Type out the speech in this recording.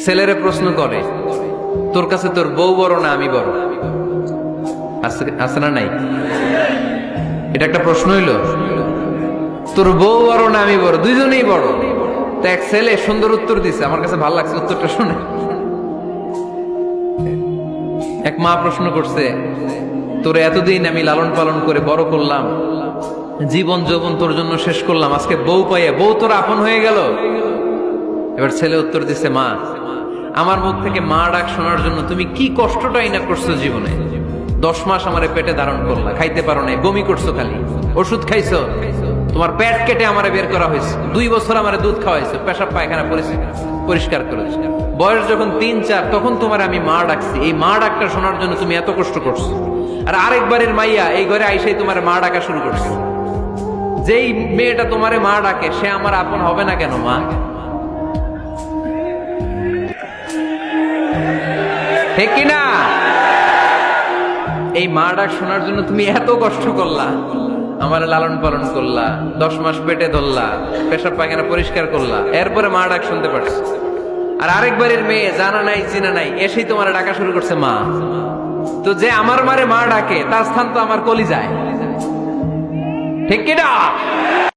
ছেলেরে প্রশ্ন করে, তোর কাছে তোর বউ বড় না আমি বড়? আছে না নাই? এটা একটা প্রশ্ন হইল। তোর বউ বড় না আমি বড়? দুইজনেই বড়। তো এক ছেলে সুন্দর উত্তর দিছে, আমার কাছে ভালো লাগছে উত্তরটা শুনে। এক মা প্রশ্ন করছে, তোর এতদিন আমি লালন পালন করে বড় করলাম, জীবন যৌবন তোর জন্য শেষ করলাম, আজকে বউ পাইয়া বউ তোর আপন হয়ে গেল। এবার ছেলে উত্তর দিছে, মা, আমার মুখ থেকে মা ডাক শোনার জন্য তুমি কি কষ্টটাই না করছো জীবনে। 10 মাস আমারে পেটে ধারণ করলা, খাইতে পারো নাই, বমি করছো, খালি ওষুধ খাইছো, তোমার পেট কেটে আমারে বের করা হয়েছে, 2 বছর আমারে দুধ খাওয়াইছো, পেশাব পায়খানা পরিষ্কার করেছো। বয়স যখন 3-4 তখন তোমার আমি মা ডাকছি, এই মা ডাকটা শোনার জন্য তুমি এত কষ্ট করছো। আর আরেকবারের মাইয়া এই ঘরে আইসাই তোমার মা ডাকা শুরু করছে। যেই মেয়েটা তোমারে মা ডাকে সে আমার আপন হবে না কেন মা? ঠিক কিনা? এই মা ডাক শোনার জন্য তুমি এত কষ্ট করলা, আমার লালন পালন করলা, 10 মাস পেটে ধরলা, পেশাব পায়খানা পরিষ্কার করলা, এরপরে মা ডাক শুনতে পারছো। আর আরেকবারের মেয়ে জানা নাই চিনা নাই এসেই তোমার ডাকা শুরু করছে মা। তো যে আমার মারে মা ডাকে তার স্থান তো আমার কলিজায়। ঠিক কিনা?